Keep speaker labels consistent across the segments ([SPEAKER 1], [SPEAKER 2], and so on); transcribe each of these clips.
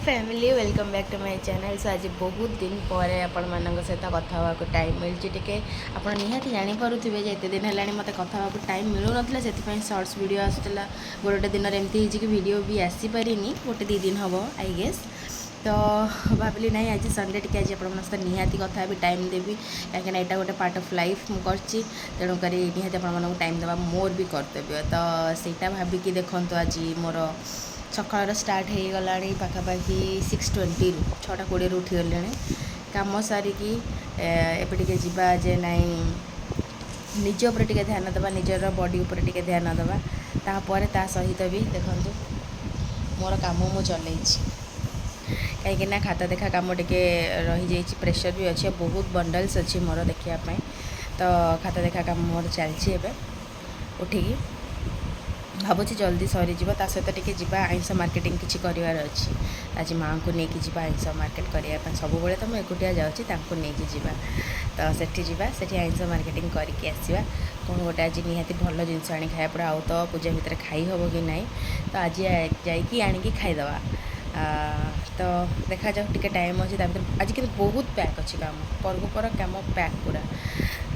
[SPEAKER 1] Family welcome back to my channel. So आज बहुत दिन पर आपण मानक सहित कथा हाँक टाइम मिली टे आप निहाती जापे एत दिन है मत कथा हाँक टाइम मिलू ना से सर्ट्स वीडियो आसूला गोटे दिन एमती कि वीडियो भी आसीपारे गोटे दी दिन हम आई गेस। तो भाविली ना आज संडे टी आज आप निहाती कथा भी टाइम देवी कहीं यहाँ गोटे पार्ट ऑफ लाइफ मुझे तेणुक निहाती आप टाइम देवा मोर भी कर्तव्य। तो सहीटा भाविकी देखो आज मोर सकाल स्टार्ट हो गला पाखापाखि 6:20 6:20 उठीगले कम सारिकी एपटे जावा जे नाई निज उपर टे ध्यान देवा निजर बॉडी उपर टे ध्यान देवा तापर ता सहित भी देखु मोर काम मु चलई कहीं खाता देखा कम टे रही जाइए प्रेशर भी अच्छे बहुत बंडल्स अच्छी मोर देखापी। तो खाता देखा कम मोर चलती उठिकी भावुँ जल्दी सरीज सहित टी जा आइंस मार्केटिंग किसी करार अच्छी आज माँ को लेकिन जी आइंस मार्केट करने सब तो मुझे एकुटिया जाऊँगी जा तो सेठी आइंस मार्केटिंग करके आसवा कौन गोटे आज निहाती भल जिनस आनी खाया पड़ा आउ तो पूजा भितर खाई हम कि ना तो आज जाकि खाईदे। तो देखा जाऊ टे टाइम अच्छे आज कि बहुत पैक अच्छी काम पर्व कम पैक पूरा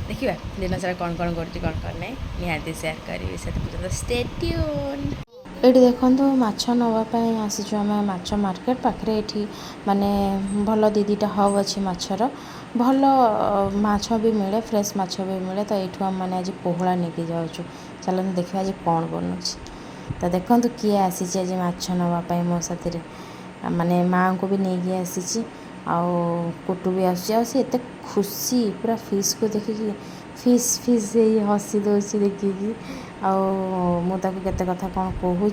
[SPEAKER 1] देखा दिन सारा कौन कौन कर निहाती सेयार करी से पर्यटन स्टे ट्यून। ये देखो माछ नापी आसीचु आम माछ मार्केट पाखे ये माने भल दीदीटा हब अच्छी माछर भल माछ भी मिले फ्रेश माछ भी मिले। तो ये आम मैंने आज पोहला नहीं जाऊँ चलते देखा आज कौन बनू। तो देखो किए आसी आज माछ नापी मो साथी माने माँ को भी नहीं आसी कुटु भी आसते खुशी पूरा फिश को देखिकी फिश फिश हसी दौर देखिकी आता केते कथा कौन कहूँ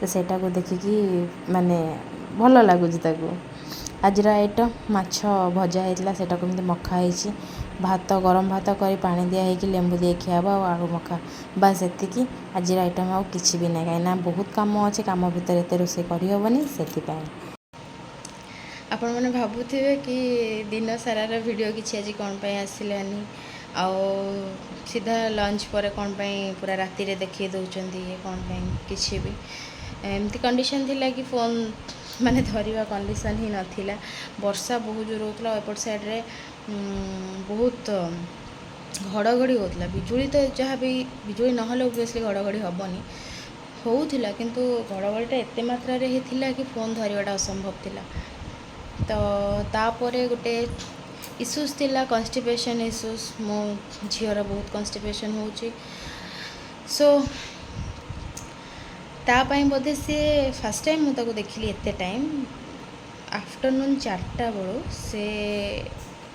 [SPEAKER 1] तो सेटा को देखिकी माने भल लगुच आज आइटम माछ भजा होता से मखाई भात गरम भात कर पानी दिया लेंबू दिए खियाब आलू मखा बास एतिकी आज आइटम आउ कि भी ना कहीं बहुत कम अच्छे कम भितर एत रोषे करहबनी से आपण मैंने भावुवे कि दिन सारार वीडियो किसी आज कौन आसलानी आउ सीधा लंच पर कौन पूरा राति रे देखी दौरान ये कौन किसी भी एमती कंडीशन थिला कि फोन माने धरिबा कंडीशन ही नथिला। वर्षा बहुत जोर होता एपट साइड्रे बहुत घड़घड़ी होता बिजुली तो जहाँ भी बिजुली नहले ओबियसली घड़घड़ी हेनी होता किंतु घड़घड़ीटा एत मात्रा होता कि फोन धरवाटा असंभव थिला। तो तापर गोटे इश्यूज थिला कन्स्टिपेशन इश्यूज मो झीर बहुत कन्स्टिपेशन होची सो तापाई बोधे सी फास्ट टाइम मुझे देखिली एत टाइम आफ्टरनून 4टा बेलू से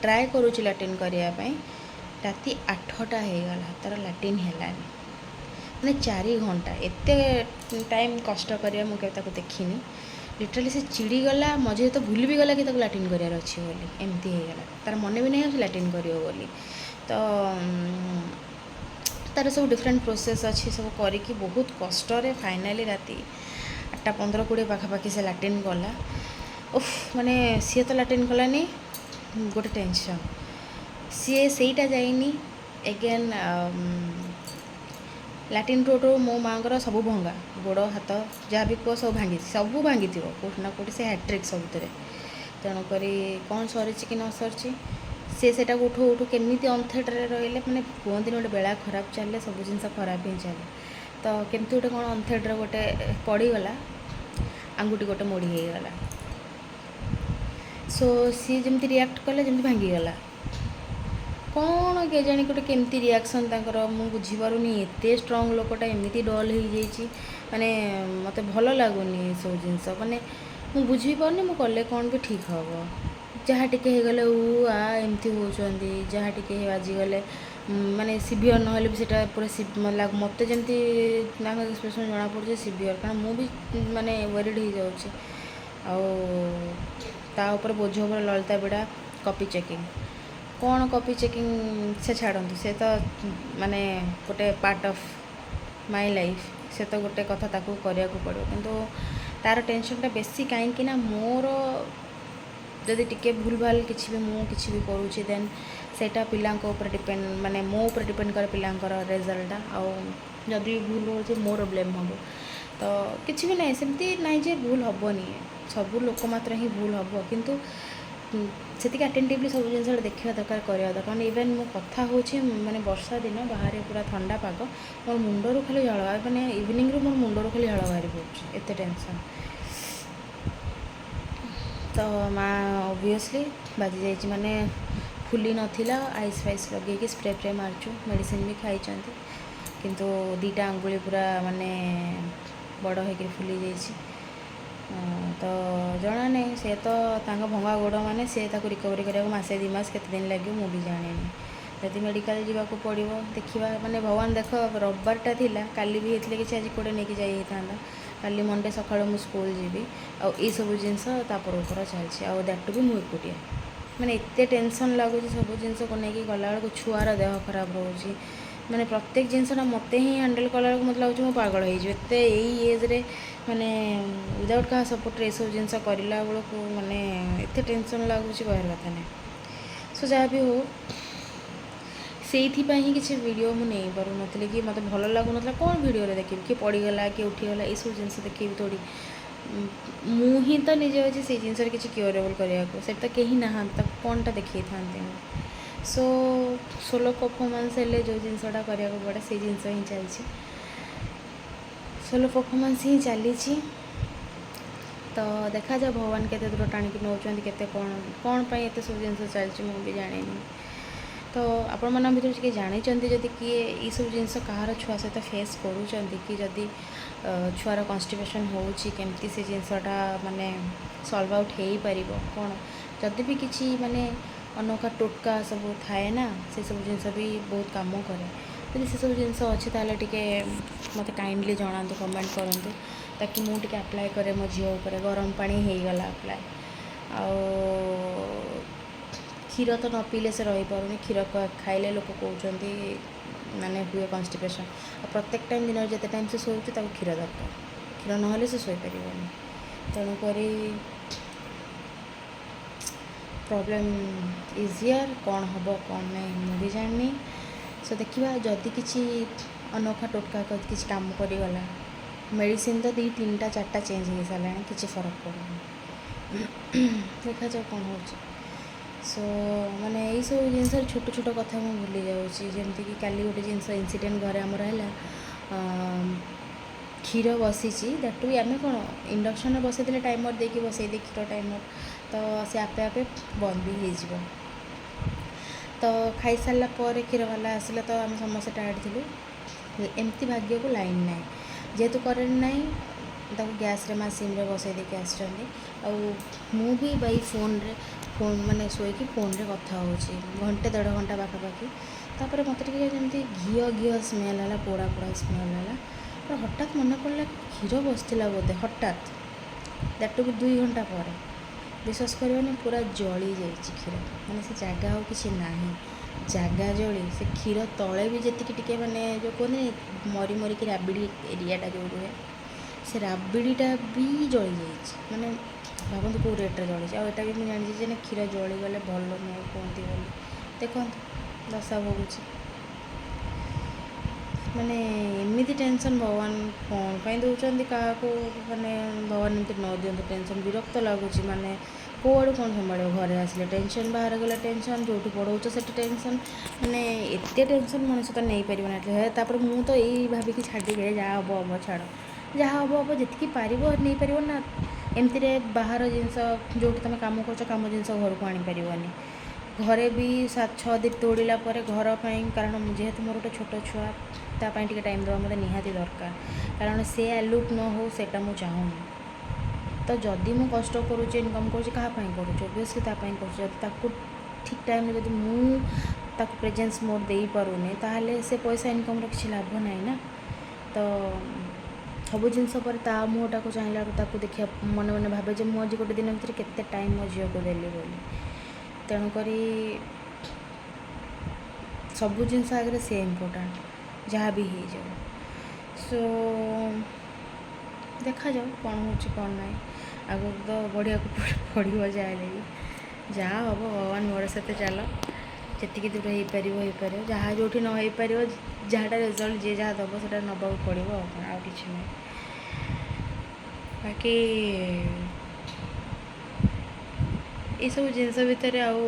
[SPEAKER 1] ट्राए करुँच लाट्रिन करने राति 8टा होगला तार लाट्रिन है मैंने 4 घंटा एत टाइम कष्ट कर मुझे देखनी लिटराली से चिड़ी गला मझे तो भूल भी गला कि लाट्रिन करार अच्छी बोली एमती होगला तार मन भी नहीं लाट्रिन कर तो तार सब डिफरेंट प्रोसेस अच्छी सब करके बहुत कष्ट फाइनाली राति 8:15-20 पाखापाखि से लाट्रिन गला उफ माने सी तो लाट्रिन कलानी गोटे टेंशन सी सेटा जाइनी एगेन लाट्रिन टोटो मो माँ सब भंगा गोड़ हाथ जहाँ भी कह सब भांगी थी कौट ना कौट से हैट्रिक सब तेणुक कौन सरी कि न सरी सेटा उठू उठू केमी अनथेड्रे रही मैंने कहती गोटे बेला खराब चले सब जिन खराब ही चले तो केमती गोटे कौन अनथेड्रे गोटे पड़गला आंगुठी गोटे मोड़ी होगला सो सी जमी रिएक्ट कले जमी भांगीगला कौन के जानी गोटे केमती रिएक्शन तांकर मु बुझीपारुनी एते स्ट्रंग लोकटा एमती डल हो जाइए माने मते भल लगुनि सब जिनस माने मु बुझी पारनी मु कले कौन भी ठीक हम जहाँ टिके गले एमती होती जहाँ टिके बाजीगले माने सीवियर ना भी सेटा पूरा मत जमी एक्सप्रेशन जना पड़े सीवियर कारण मु भी माने वरीड हो जाऊँगी आपर बोझ उपर ललिता बेड़ा कॉपी चेकिंग कौन कॉपी चेकिंग से छाड़ती से तो माने गोटे पार्ट ऑफ माय लाइफ से तो गोटे कथा ताकू करने को पड़ो किंतु तार टेंशनटा बेसी कहीं मोर जदि टिके भूल भाल किसी भी मु किसी भी करुँची देन सेटा पिलांक ऊपर डिपेंड माने मो ऊपर डिपेंड करे पिलांकर रिजल्टा आउ जदि भूल हो मोर ब्लेम हम तो किसी भी नहीं सेमती नहीं जे भूल हेनी सब लोक मात्र ही भूल हम किंतु से अटेंटिवली सब जिन देखा दरकार करवा दरकार कारण इवेन मो कथा हूँ मैंने वर्षा दिन बाहर पूरा ठंडा पाग मोर मुंडर खाली झल मैंने इवनिंग मोर मुंडर खाली झल बाहरी पड़े एत टेंशन तो माँ ऑब्वियसली बाजी जाइए माने फुली नथिला आइस फाइस लगे स्प्रे फ्रे मार्चु मेडिसिन भी खाई किंतु दीटा अंगुली पूरा माने बड़ हो फुली जाइए तो जना नहीं से तो भंगा गोड़ मैंने से रिकवरी करने मसे 2 मास केते दिन लगे मुझे जाने जदि मेडिकल जावाक पड़ो देखा माने भगवान देख रविवारटा थिला काली भी होते कि आज कौटे नहीं जाता काली मंडे सका मुझे स्कूल जीवी आई सब जिनस तापर ऊपर चलती आउ दैट भी मुझे एकुटिया मैंने एत टेंशन लगुच सब जिनस को लेकिन गला बेलू छुआर देह खराब रोचे मैंने प्रत्येक जिनसा मत ही हैंडल कला मत लगे मो पागल होते एज्रे मैंने विदाउट क्या सपोर्ट ये सब जिन करला बेलू मैंने एत टेंशन लगुच कहर कथा नहीं सो जहाँ भी हो से ही किसी वीडियो मुझे नहीं पार नी कि मतलब भल लगुन कौन वीडियो देखी कि पड़गला कि उठीगला ये सब जिन देखी थोड़ी मुझे तो निजे अच्छे से जिन किसी क्योरेबल करने को तो कहीं ना कौनटा देखी था सो सोलो परफॉर्मेंस हेल्ले जो जिनसा करने पड़े से जिन ही चलती सोलो परफॉर्मेंस ही चली तो देखा जाए भगवान केते दूर टाणिक नौकरी केते कौन पाई एत सब जिन चलती मुझे भी जानी तो आपण मन भर किए जानी जदि किए ये सब जिन कहार छुआ सहित फेस करूँ कि जदि छुआर कन्स्टिपेशन होमती से जिनसटा माने सल्व आउट हो पार कौन जदि भी किसी माने अनोखा टोटका सब थाए ना से सब जिन भी बहुत कम करे जब से सब जिन अच्छी ताले टिके मत काइंडली जनातु कमेंट करूँ ताकि मुझे अप्लाई करे मो झील उपर गरम पानी हो गला अप्लाई आ क्षीर तो न पीले से रही पारे क्षीर खाइले लोक कहते माने हुए कन्स्टिपेशन प्रत्येक टाइम दिन जिते टाइम से शोचे क्षीर दरकार क्षीर ना से शोपर तेणुक प्रॉब्लम इजियर कौन हम कौन नहीं मुझे जानी सो देखा जदि किसी अनोखा टोटका किसी काम करगला मेडिसिन तो 2 3 4 चेंज हो सारा किसी फरक पड़े देखा जाए कौन हो सो माने यही सब जिन छोट छोट कथा मुझे भूली जाऊँगी कि काली गोटे जिन इनसीडेंट घरे आमर है क्षीर बसी दैट भी आम कौन इंडक्शन बसई टाइमर देकी बसई दे क्षीर टाइमर तो से आपे आपे बंद भी हो तो खाई सारा पर क्षीर वाला आसला तो आम समस्त टायर्ड थी एमती भाग्य को लाइन ना जेहेतु करेन्ट ना गैस रे माँ सिम बसई देके आसु भी बाई फोन माने शोक फोन रे कथा हो घंटे 1.5 घंटा पाखापाखि तापर मत जमी घी स्मेल है पोड़ा पोड़ा स्मेल है हठात मन पड़ा क्षीर बसला बोधे हठात दैट भी 2 घंटा पर विश्वास कर पूरा जली जाइए क्षीर माने से जगह हो कि ना जगह जली से क्षीर तले भी जी माने जो कहते मरी मरिक राबिड़ी एरियाटा जो रुहे से राबिड़ीटा भी जली जाइए माने भावतु कौ रेट्रे जली आटा भी मुझे जानी क्षीर जलीगले भल नुह कहती बोली देखो दशा भोगुच माने एमती टेंशन भगवान कौन पाई दौरान क्या माने भगवान एमती न दिंतु टेंशन विरक्त लगुच माने कौड़ कौन संभाल घरे आसिले टेंशन बाहर गला टेंशन जो पढ़ाऊ से टेंशन माने एत टेंशन मनुष्य तो नहीं पार ना मुझे तो यही भाविकी छाड़ी जहाँ हम हम छाड़ जहाँ हम हम जी पार नहीं पार ना एमती बाहर जिनस जो तुम कम कम जिन घर को आनीपारनी घरे भी 7-6 दिन दौड़ला घर पर कारण जेहेतु मोर गोटे छोट छुआ ताकि टाइम देवा मतलब निहाती दरकार कारण से आलुट न हो सेटा मुझे चाहूनी तो जदि मु कष्ट करुचे इनकम करूँ ओबियसली कर ठीक टाइम जब मुझे प्रेजेंस मोर दे पारूनी ताहले से पैसा इनकम किसी लाभ ना ना तो सब जिन मुँहटा को चाहिए देखा मन मन भावे जो मुझे गोटे दिन भर केते टाइम मो झील को देली बोली तेणुक सब जिन आगे से इम्पोर्टाट जहाँ भी हो जाए सो देखा जाओ कौन हो कौन ना आगे तो बढ़िया पड़ो जाए जहाँ हम भगवान मोर सहित चल जी दूर हो पार जहाँ जो न हो पार जहाँटा रिजल्ट जी जहाँ दब से नवा पड़ो आ कि नहीं। ବାକି ଏସବୁ ଜିନିଷ ଭିତରେ ଆଉ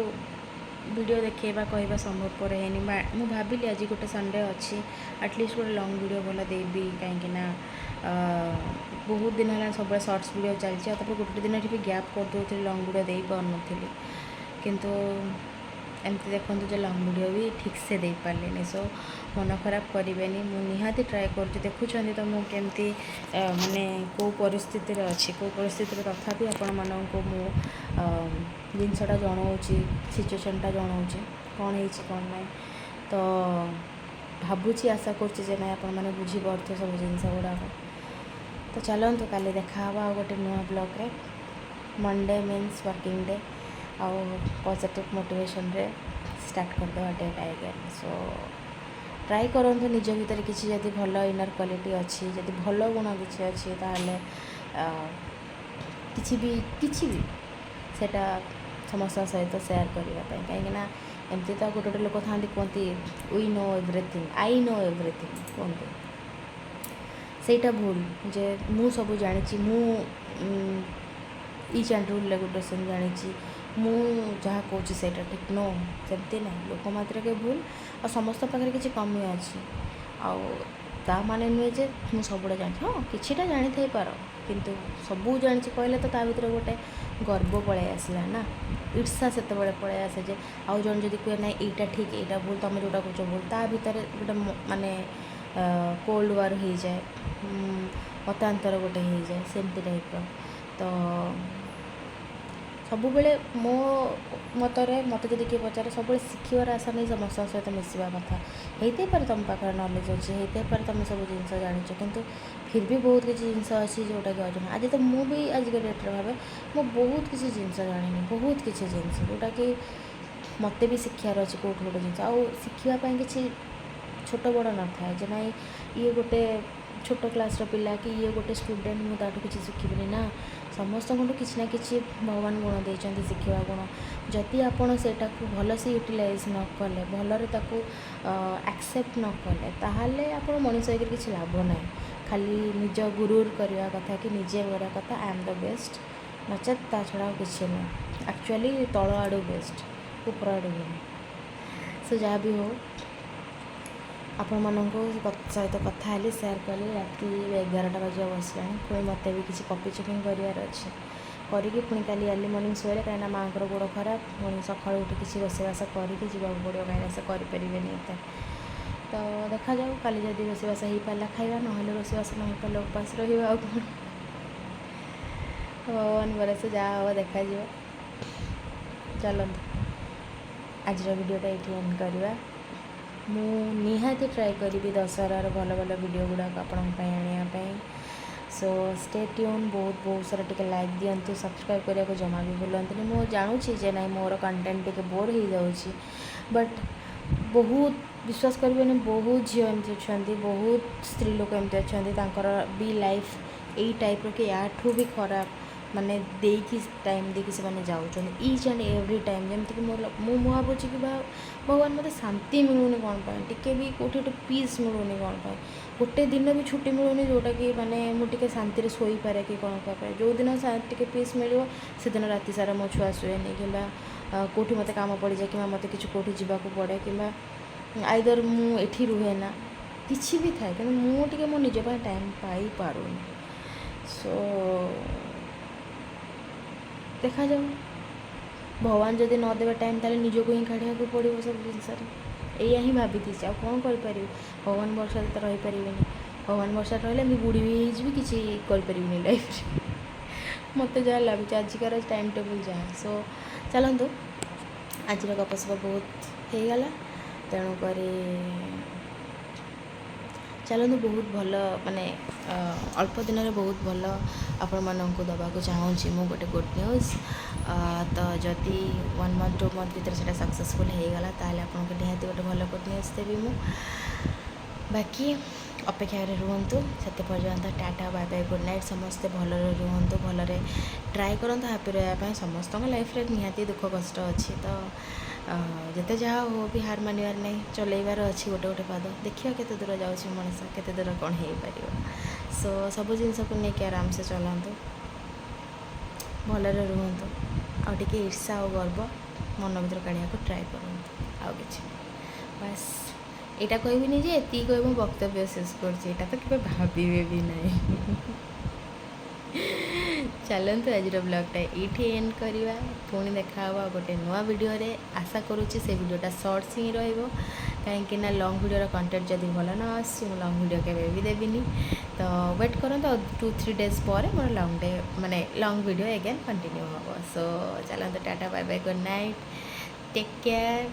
[SPEAKER 1] ଭିଡ଼ିଓ ଦେଖେଇବା କହିବା ସମ୍ଭବପର ହେଇନି। ମୁଁ ଭାବିଲି ଆଜି ଗୋଟେ ସଣ୍ଡେ ଅଛି, ଆଟଲିଷ୍ଟ ଗୋଟେ ଲଙ୍ଗ୍ ଭିଡ଼ିଓ ଭଲ ଦେବି, କାହିଁକିନା ବହୁତ ଦିନ ହେଲା ସବୁବେଳେ ସର୍ଟସ୍ ଭିଡ଼ିଓ ଚାଲିଛି। ଆଉ ତାପରେ ଗୋଟେ ଦିନ ଟିକେ ଗ୍ୟାପ୍ କରିଦେଉଥିଲି, ଲଙ୍ଗ୍ ଭିଡ଼ିଓ ଦେଇପାରୁନଥିଲି। କିନ୍ତୁ ଏମିତି ଦେଖନ୍ତୁ ଯେ ଲଙ୍ଗ୍ ଭିଡ଼ିଓ ବି ଠିକ୍ସେ ଦେଇପାରିଲିନି। ସୋ ମନ ଖରାପ କରିବେନି, ମୁଁ ନିହାତି ଟ୍ରାଏ କରୁଛି। ଦେଖୁଛନ୍ତି ତ ମୁଁ କେମିତି ମାନେ କେଉଁ ପରିସ୍ଥିତିରେ ଅଛି, କେଉଁ ପରିସ୍ଥିତିରେ ତଥାପି ଆପଣମାନଙ୍କୁ ମୁଁ ଜିନିଷଟା ଜଣାଉଛି, ସିଚୁଏସନ୍ଟା ଜଣାଉଛି କ'ଣ ହେଇଛି କ'ଣ ନାହିଁ। ତ ଭାବୁଛି, ଆଶା କରୁଛି ଯେ ନାଇଁ ଆପଣମାନେ ବୁଝିପାରୁଥିବେ ସବୁ ଜିନିଷ ଗୁଡ଼ାକ। ତ ଚାଲନ୍ତୁ କାଲି ଦେଖାହେବା ଆଉ ଗୋଟେ ନୂଆ ବ୍ଲଗ୍ରେ। ମଣ୍ଡେ ମିନ୍ସ ୱାର୍କିଂ ଡେ, ଆଉ ପଜିଟିଭ୍ ମୋଟିଭେସନ୍ରେ ଷ୍ଟାର୍ଟ କରିଦେବା ଡେଟା ଆଗେନ୍। ସୋ ଟ୍ରାଏ କରନ୍ତୁ ନିଜ ଭିତରେ କିଛି ଯଦି ଭଲ ଇନର୍ କ୍ୱାଲିଟି ଅଛି, ଯଦି ଭଲ ଗୁଣ କିଛି ଅଛି, ତାହେଲେ କିଛି ବି ସେଇଟା ସମସ୍ତଙ୍କ ସହିତ ସେୟାର କରିବା ପାଇଁ। କାହିଁକିନା ଏମିତି ତ ଗୋଟେ ଗୋଟେ ଲୋକ ଥାଆନ୍ତି କୁହନ୍ତି we no everything, I no everything କୁହନ୍ତି। ସେଇଟା ଭୁଲ, ଯେ ମୁଁ ସବୁ ଜାଣିଛି, ମୁଁ ଇଚ୍ ଆଣ୍ଡ ରୁଲ୍ ରେଗୁଲେସନ୍ ଜାଣିଛି, ମୁଁ ଯାହା କହୁଛି ସେଇଟା ଠିକ୍। ନୋ, ସେମିତି ନାହିଁ। ଲୋକ ମାତ୍ରକେ ଭୁଲ, ଆଉ ସମସ୍ତ ପାଖରେ କିଛି କମି ଅଛି। ଆଉ ତା ମାନେ ନୁହେଁ ଯେ ମୁଁ ସବୁଟା ଜାଣିଛି। ହଁ, କିଛିଟା ଜାଣିଥାଇପାର, କିନ୍ତୁ ସବୁ ଜାଣିଛି କହିଲେ ତ ତା ଭିତରେ ଗୋଟେ ଗର୍ବ ପଳାଇ ଆସିଲା ନା, ଈର୍ଷା ସେତେବେଳେ ପଳାଇ ଆସେ ଯେ ଆଉ ଜଣେ ଯଦି କୁହେ ନାହିଁ ଏଇଟା ଠିକ୍, ଏଇଟା ଭୁଲ, ତୁମେ ଯେଉଁଟା କହୁଛ ଭୁଲ, ତା ଭିତରେ ଗୋଟେ ମାନେ କୋଲ୍ଡ ୱାର୍ ହେଇଯାଏ, ମତାନ୍ତର ଗୋଟେ ହେଇଯାଏ, ସେମିତି ଟାଇପ୍ର। ତ ସବୁବେଳେ ମୋ ମତରେ ମୋତେ ଯଦି କିଏ ପଚାରେ, ସବୁବେଳେ ଶିଖିବାର ଆଶା ନେଇ ସମସ୍ତଙ୍କ ସହିତ ମିଶିବା କଥା। ହେଇଥାଇପାରେ ତୁମ ପାଖରେ ନଲେଜ୍ ଅଛି, ହେଇଥାଇପାରେ ତୁମେ ସବୁ ଜିନିଷ ଜାଣିଛ, କିନ୍ତୁ ଫିର୍ ବି ବହୁତ କିଛି ଜିନିଷ ଅଛି ଯେଉଁଟାକି ଅଜଣା। ଆଜି ତ ମୁଁ ବି ଆଜିକା ଡେଟ୍ରେ ଭାବେ ମୁଁ ବହୁତ କିଛି ଜିନିଷ ଜାଣିନି, ବହୁତ କିଛି ଜିନିଷ ଯେଉଁଟାକି ମୋତେ ବି ଶିଖିବାର ଅଛି କେଉଁଠୁ ଗୋଟେ ଜିନିଷ। ଆଉ ଶିଖିବା ପାଇଁ କିଛି ଛୋଟ ବଡ଼ ନଥାଏ ଯେ ନାଇଁ ଇଏ ଗୋଟେ ଛୋଟ କ୍ଲାସ୍ର ପିଲା କି ଇଏ ଗୋଟେ ଷ୍ଟୁଡ଼େଣ୍ଟ, ମୁଁ ତାଠୁ କିଛି ଶିଖିବିନି। ନା, ସମସ୍ତଙ୍କଠୁ କିଛି ନା କିଛି ଭଗବାନ ଗୁଣ ଦେଇଛନ୍ତି, ଶିଖିବା ଗୁଣ। ଯଦି ଆପଣ ସେଇଟାକୁ ଭଲସେ ୟୁଟିଲାଇଜ୍ ନ କଲେ, ଭଲରେ ତାକୁ ଆକ୍ସେପ୍ଟ ନ କଲେ, ତାହେଲେ ଆପଣ ମଣିଷ ହେଇକରି କିଛି ଲାଭ ନାହିଁ। ଖାଲି ନିଜ ଗୁରୁର କରିବା କଥା କି ନିଜେ କରିବା କଥା, ଆଇ ଆମ୍ ଦ ବେଷ୍ଟ, ନଚେତ୍ ତା ଛଡ଼ା ଆଉ କିଛି ନାହିଁ। ଆକ୍ଚୁଆଲି ତଳ ଆଡ଼ୁ ବେଷ୍ଟ, ଉପର ଆଡ଼ୁ ନୁହେଁ। ସୋ ଯାହା ବି ହଉ, ଆପଣମାନଙ୍କ ସହିତ କଥା ହେଲି, ସେୟାର କଲି। ରାତି 11ଟା ବାଜିବାକୁ ବସିଲାଣି, ପୁଣି ମୋତେ ବି କିଛି କପି ଚେକିଂ କରିବାର ଅଛି, କରିକି ପୁଣି କାଲି ଆର୍ଲି ମର୍ଣ୍ଣିଂ ଶୋଇଲେ, କାହିଁକିନା ମାଆଙ୍କର ଗୋଡ଼ ଖରାପ, ପୁଣି ସକାଳୁ ଉଠି କିଛି ରୋଷେଇବାସ କରିକି ଯିବାକୁ ପଡ଼ିବ, କାହିଁକିନା ସେ କରିପାରିବେନି ଏତେ। ତ ଦେଖାଯାଉ, କାଲି ଯଦି ରୋଷେଇବାସ ହେଇପାରିଲା ଖାଇବା, ନହେଲେ ରୋଷେଇବାସ ନ ହେଇପାରିଲେ ଉପାସ ରହିବା। ଆଉ କ'ଣ, ଭଗବାନ ଭରସା, ଯାହା ହେବ ଦେଖାଯିବ। ଚାଲନ୍ତୁ ଆଜିର ଭିଡ଼ିଓଟା ଏଇଠି ଏଣ୍ଡ କରିବା। ମୁଁ ନିହାତି ଟ୍ରାଏ କରିବି ଦଶହରାର ଭଲ ଭଲ ଭିଡ଼ିଓ ଗୁଡ଼ାକ ଆପଣଙ୍କ ପାଇଁ ଆଣିବା ପାଇଁ। So stay tuned. ବହୁତ ସାରା ଟିକେ ଲାଇକ୍ ଦିଅନ୍ତୁ, ସବସ୍କ୍ରାଇବ୍ କରିବାକୁ ଜମା ବି ଭୁଲନ୍ତୁନି। ମୁଁ ଜାଣୁଛି ଯେ ନାଇଁ ମୋର କଣ୍ଟେଣ୍ଟ ଟିକେ ବୋର୍ ହେଇଯାଉଛି, ବଟ୍ ବହୁତ ବିଶ୍ୱାସ କରିବେନି, ବହୁତ ଝିଅ ଏମିତି ଅଛନ୍ତି, ବହୁତ ସ୍ତ୍ରୀ ଲୋକ ଏମିତି ଅଛନ୍ତି, ତାଙ୍କର ବି ଲାଇଫ୍ ଏଇ ଟାଇପ୍ର କି ୟାଠୁ ବି ଖରାପ ମାନେ ଦେଇକି ଟାଇମ୍ ଦେଇକି ସେମାନେ ଯାଉଛନ୍ତି ଇଚ୍ ଆଣ୍ଡ ଏଭ୍ରି ଟାଇମ୍। ଯେମିତିକି ମୁଁ ଭାବୁଛି କି ଭଗବାନ ମୋତେ ଶାନ୍ତି ମିଳୁନି କ'ଣ ପାଇଁ, ଟିକେ ବି କେଉଁଠି ଗୋଟେ ପିସ୍ ମିଳୁନି କ'ଣ ପାଇଁ, ଗୋଟେ ଦିନ ବି ଛୁଟି ମିଳୁନି ଯେଉଁଟାକି ମାନେ ମୁଁ ଟିକେ ଶାନ୍ତିରେ ଶୋଇପାରେ କି କ'ଣ କରିପାରେ। ଯେଉଁ ଦିନ ଟିକେ ପିସ୍ ମିଳିବ ସେଦିନ ରାତି ସାରା ମୋ ଛୁଆ ଶୁଏନି, କିମ୍ବା କେଉଁଠି ମୋତେ କାମ ପଡ଼ିଯାଏ, କିମ୍ବା ମୋତେ କିଛି କେଉଁଠି ଯିବାକୁ ପଡ଼େ, କିମ୍ବା ଆଇଦର ମୁଁ ଏଠି ରୁହେ ନା, କିଛି ବି ଥାଏ, କିନ୍ତୁ ମୁଁ ଟିକେ ମୋ ନିଜ ପାଇଁ ଟାଇମ୍ ପାଇପାରୁନି। ସୋ ଦେଖାଯାଉ, ଭଗବାନ ଯଦି ନ ଦେବେ ଟାଇମ୍, ତାହେଲେ ନିଜକୁ ହିଁ କାଢ଼ିବାକୁ ପଡ଼ିବ ସବୁ ଜିନିଷରେ। ଏଇଆ ହିଁ ଭାବିଥିଛି, ଆଉ କ'ଣ କରିପାରିବି। ଭଗବାନ ଭରସାରେ ତ ରହିପାରିବିନି। ଭଗବାନ ଭରସାରେ ରହିଲେ ମୁଁ ବୁଢ଼ୀ ବି ହେଇଯିବି, କିଛି କରିପାରିବିନି ଲାଇଫ୍ରେ। ମୋତେ ଯାହା ଲାଗୁଛି ଆଜିକାର ଟାଇମ୍ ଟେବୁଲ୍ ଯାହା। ସୋ ଚାଲନ୍ତୁ, ଆଜିର ଗପସପ ବହୁତ ହେଇଗଲା, ତେଣୁକରି ଚାଲନ୍ତୁ ବହୁତ ଭଲ ମାନେ ଅଳ୍ପ ଦିନରେ ବହୁତ ଭଲ ଆପଣମାନଙ୍କୁ ଦେବାକୁ ଚାହୁଁଛି ମୁଁ ଗୋଟେ ଗୁଡ଼୍ ନ୍ୟୁଜ୍। ତ ଯଦି 1 month 2 month ଭିତରେ ସେଇଟା ସକ୍ସେସଫୁଲ୍ ହେଇଗଲା, ତାହେଲେ ଆପଣଙ୍କୁ ନିହାତି ଗୋଟେ ଭଲ ଗୁଡ଼୍ ନ୍ୟୁଜ୍ ଦେବି ମୁଁ। ବାକି ଅପେକ୍ଷାରେ ରୁହନ୍ତୁ, ସେତେ ପର୍ଯ୍ୟନ୍ତ tata bye bye good night. ସମସ୍ତେ ଭଲରେ ରୁହନ୍ତୁ, ଭଲରେ ଟ୍ରାଏ କରନ୍ତୁ ହାପି ରହିବା ପାଇଁ। ସମସ୍ତଙ୍କ ଲାଇଫ୍ରେ ନିହାତି ଦୁଃଖ କଷ୍ଟ ଅଛି, ତ ଯେତେ ଯାହା ହଉ ବି ହାର ମାନିବାର ନାହିଁ, ଚଲେଇବାର ଅଛି ଗୋଟେ ଗୋଟେ ପାଦ। ଦେଖିବା କେତେ ଦୂର ଯାଉଛି ମଣିଷ, କେତେ ଦୂର କ'ଣ ହେଇପାରିବ। सो सब जिनस को लेकिन आराम से चलातु भलरे रुहतु आ टिके ईर्षा और गर्व मन भर काढ़ा ट्राए करूँ आउ कि बस यहाँ कहबिनी जे एति कह वक्तव्य शेष कर तो केवे भावे भी ना चलतु आज ब्लॉगटा ये एंड करवा पुणी देखा गोटे नुआ वीडियो रे आशा करुच्ची से वीडियोटा शॉर्ट्स ही कहीं लॉन्ग वीडियो कंटेंट जब भल न आस लॉन्ग वीडियो केवे भी देविनी तो वेट करूँ 2-3 डेज पर मोर लॉन्ग डे माने लॉन्ग वीडियो एगेन कंटिन्यू हम सो चलते tata bye bye good night take care.